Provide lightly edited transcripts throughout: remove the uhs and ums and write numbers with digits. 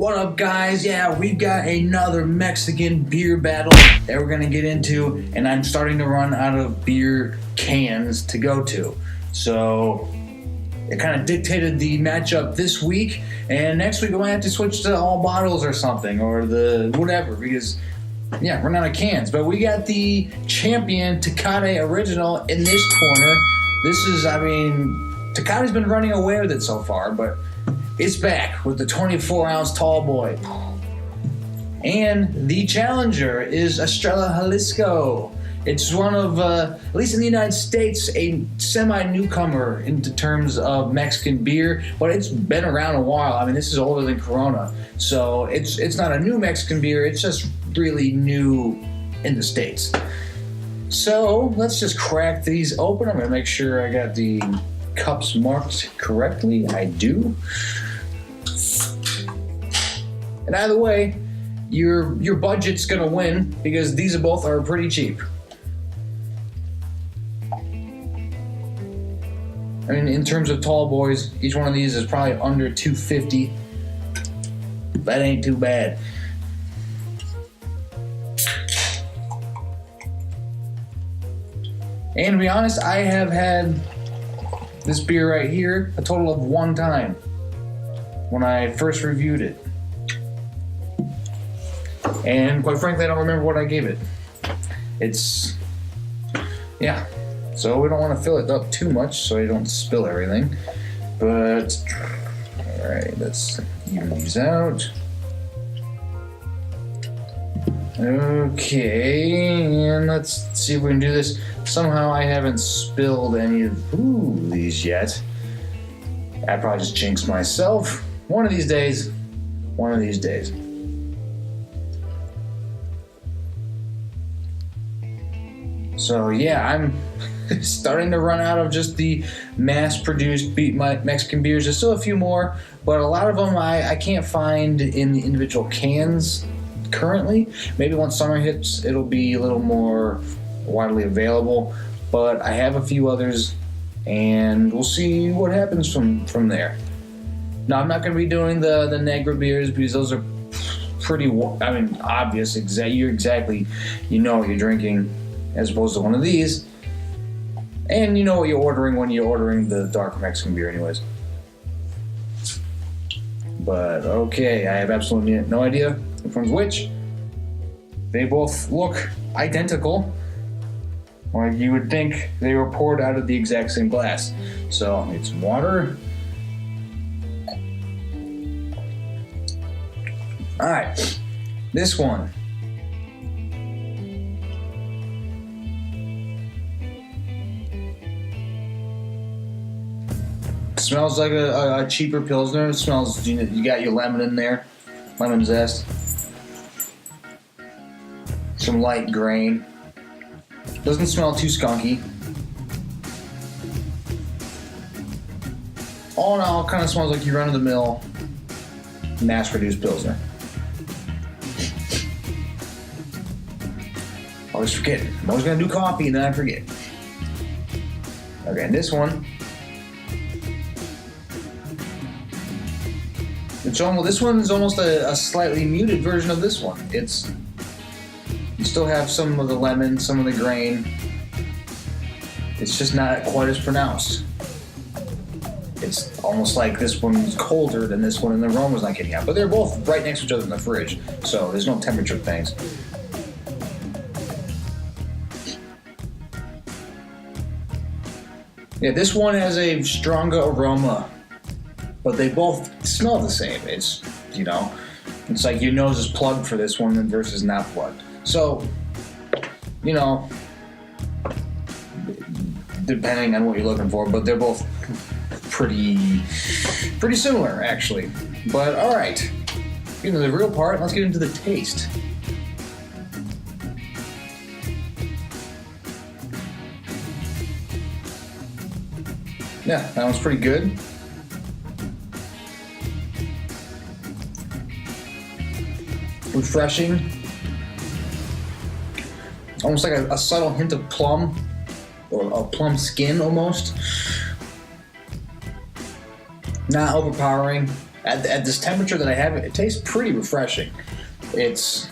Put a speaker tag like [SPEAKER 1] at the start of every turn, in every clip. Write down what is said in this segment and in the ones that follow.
[SPEAKER 1] What up, guys? Yeah, we've got another Mexican beer battle that we're gonna get into, and I'm starting to run out of beer cans to go to. So it kind of dictated the matchup this week, and next week we might have to switch to all bottles or something, or the whatever, because yeah, we're out of cans. But we got the champion Tecate original in this corner. This is, Tecate's been running away with it so far, but it's back with the 24-ounce tall boy. And the challenger is Estrella Jalisco. It's one of, at least in the United States, a semi-newcomer into terms of Mexican beer, but it's been around a while. This is older than Corona, so it's not a new Mexican beer, it's just really new in the States. So let's just crack these open. I'm gonna make sure I got the cups marked correctly. I do. And either way, your budget's gonna win because these both are pretty cheap. In terms of tall boys, each one of these is probably under $2.50. That ain't too bad. And to be honest, I have had this beer right here a total of one time when I first reviewed it. And quite frankly, I don't remember what I gave it. So we don't want to fill it up too much so I don't spill everything. But, alright, let's even these out. Okay, and let's see if we can do this. Somehow I haven't spilled any of these yet. I probably just jinxed myself. One of these days. So yeah, I'm starting to run out of just the mass-produced Mexican beers. There's still a few more, but a lot of them I can't find in the individual cans currently. Maybe once summer hits, it'll be a little more widely available, but I have a few others, and we'll see what happens from there. Now, I'm not going to be doing the Negra beers because those are pretty, obvious. You know what you're drinking, as opposed to one of these. And you know what you're ordering when you're ordering the dark Mexican beer anyways. But okay, I have absolutely no idea which one's which. They both look identical. Well, you would think they were poured out of the exact same glass. So I need some water. Alright, this one. Smells like a cheaper Pilsner. It smells, you got your lemon in there, lemon zest, some light grain. Doesn't smell too skunky. All in all, kind of smells like your run-of-the-mill mass-produced Pilsner. Always forget. I'm always gonna do coffee and then I forget. Okay, and this one. This one is almost a slightly muted version of this one. You still have some of the lemon, some of the grain. It's just not quite as pronounced. It's almost like this one's colder than this one, and the aroma's not getting out. But they're both right next to each other in the fridge, so there's no temperature things. Yeah, this one has a stronger aroma, but they both smell the same. It's like your nose is plugged for this one versus not plugged. So, depending on what you're looking for, but they're both pretty similar, actually. But all right, get into the real part. Let's get into the taste. Yeah, that one's pretty good. Refreshing. Almost like a subtle hint of plum, or a plum skin almost. Not overpowering. at this temperature that I have it, it tastes pretty refreshing. It's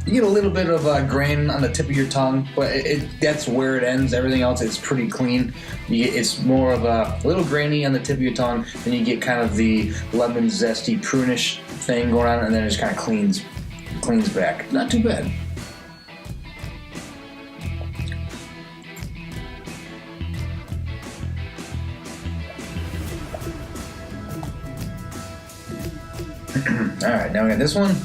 [SPEAKER 1] you get a little bit of grain on the tip of your tongue, but that's where it ends. Everything else is pretty clean. It's more of a little grainy on the tip of your tongue, then you get kind of the lemon zesty prunish thing going on, and then it just kind of cleans back. Not too bad. All right, now we got this one.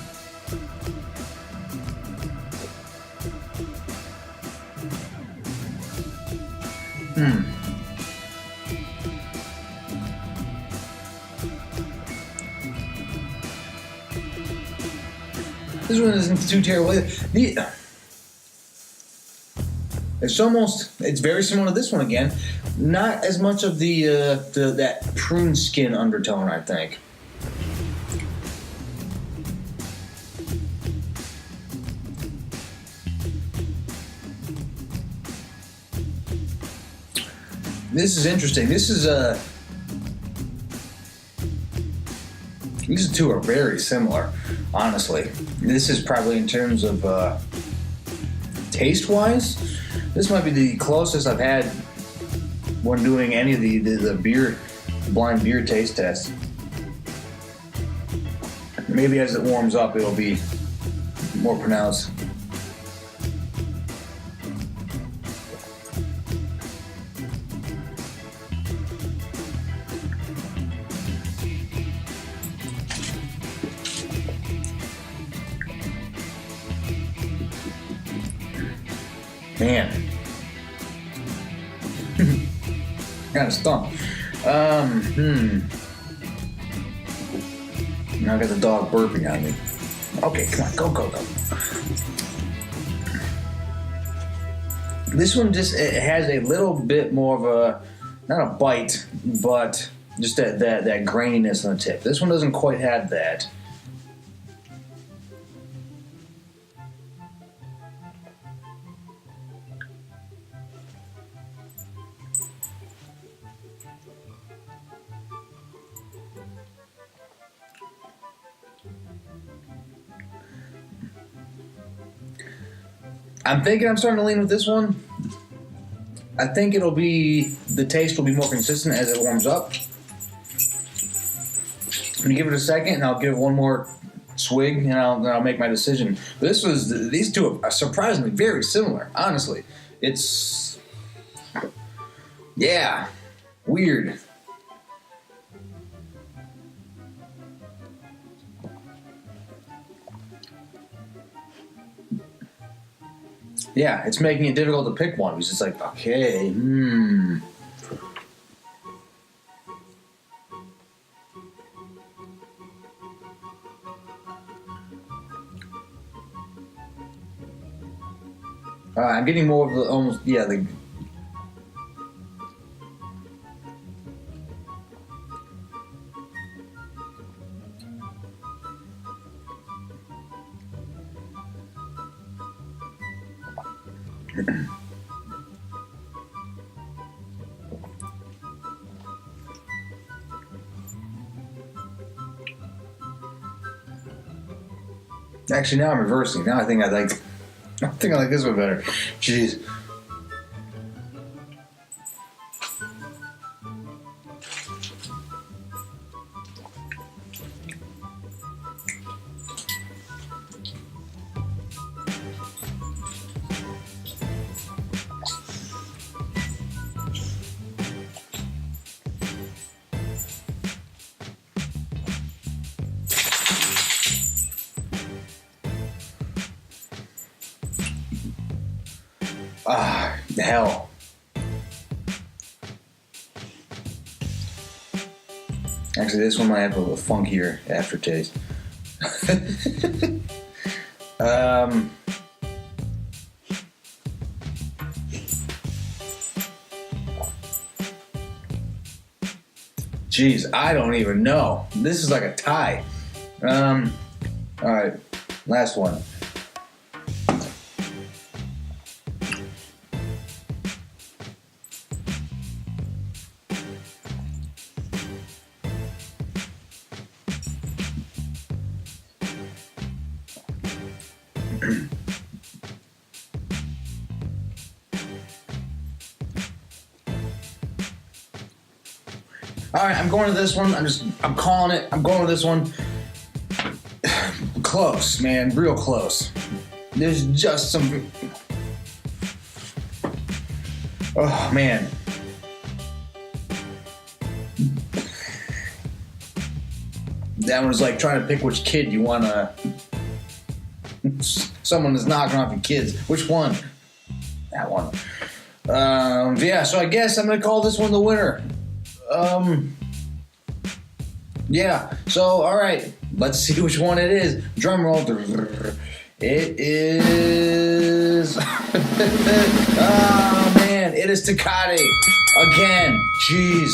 [SPEAKER 1] This one isn't too terrible. It's very similar to this one again. Not as much of that prune skin undertone, I think. This is interesting. These two are very similar, honestly. This is probably in terms of taste-wise, this might be the closest I've had when doing any of the blind beer taste tests. Maybe as it warms up, it'll be more pronounced. Man, kind of stunk. Now I got the dog burping on me. Okay, come on, go. This one it has a little bit more of a, not a bite, but just that graininess on the tip. This one doesn't quite have that. I'm thinking I'm starting to lean with this one. I think the taste will be more consistent as it warms up. I'm gonna give it a second, and I'll give it one more swig, and I'll make my decision. But these two are surprisingly very similar. Honestly, it's weird. Yeah, it's making it difficult to pick one. It's just like, okay, I'm getting more of the almost, the. Actually, now I'm reversing. Now I think I like this one better. Jeez. The hell. Actually, this one might have a little funkier aftertaste. Jeez, I don't even know. This is like a tie. All right, last one. All right, I'm going to this one. I'm calling it. I'm going to this one. Close, man, real close. There's just some. Oh man. That one was like trying to pick which kid you want to. Someone is knocking off your kids. Which one? That one. Yeah, so I guess I'm going to call this one the winner. Yeah, so alright, let's see which one it is. Drum roll. It is. Oh man, it is Tecate. Again. Jeez.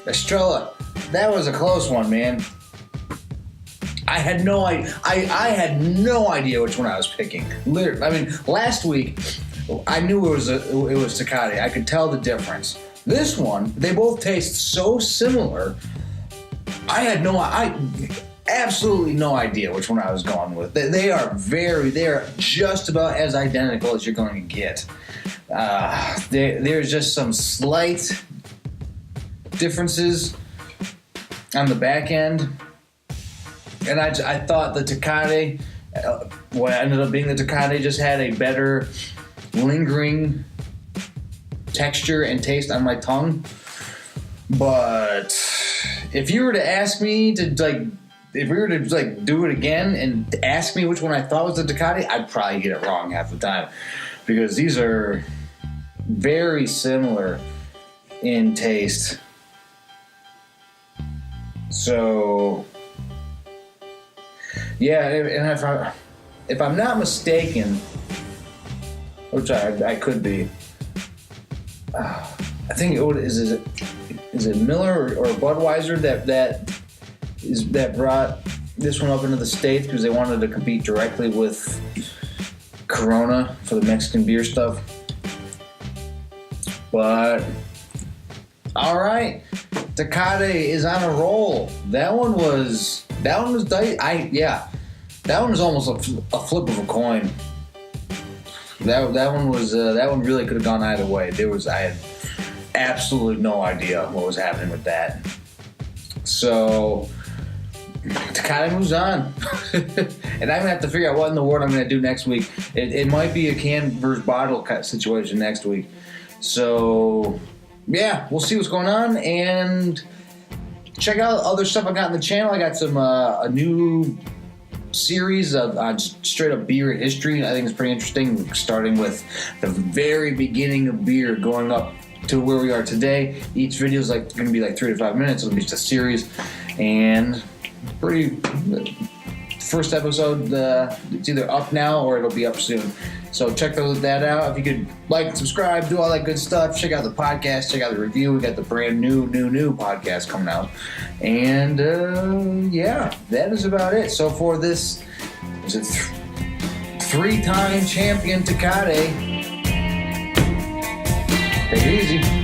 [SPEAKER 1] Estrella. That was a close one, man. I had no idea which one I was picking. Literally, I mean, last week I knew it was Tecate. I could tell the difference. This one, they both taste so similar. I absolutely no idea which one I was going with. They are just about as identical as you're going to get. There's just some slight differences on the back end. And I thought the Tecate, what ended up being the Tecate, just had a better lingering texture and taste on my tongue. But if you were to ask me to if we were to do it again and ask me which one I thought was the Tecate, I'd probably get it wrong half the time, because these are very similar in taste. So yeah, and if I'm not mistaken, which I could be, I think is it Miller or Budweiser that brought this one up into the States because they wanted to compete directly with Corona for the Mexican beer stuff. But all right, Tecate is on a roll. That one was that one was almost a flip of a coin. That one really could have gone either way. I had absolutely no idea what was happening with that. So Tecate moves on. And I'm gonna have to figure out what in the world I'm gonna do next week. It might be a can versus bottle situation next week. So yeah, we'll see what's going on, and check out other stuff I got on the channel. I got some a new series of straight up beer history. I think it's pretty interesting, starting with the very beginning of beer, going up to where we are today. Each video is going to be 3 to 5 minutes. It'll be just a series, and pretty. First episode, it's either up now or it'll be up soon. So check that out. If you could like, subscribe, do all that good stuff. Check out the podcast. Check out the review. We got the brand new podcast coming out. And yeah, that is about it. So for this, is it 3-time champion Tecate, take it easy.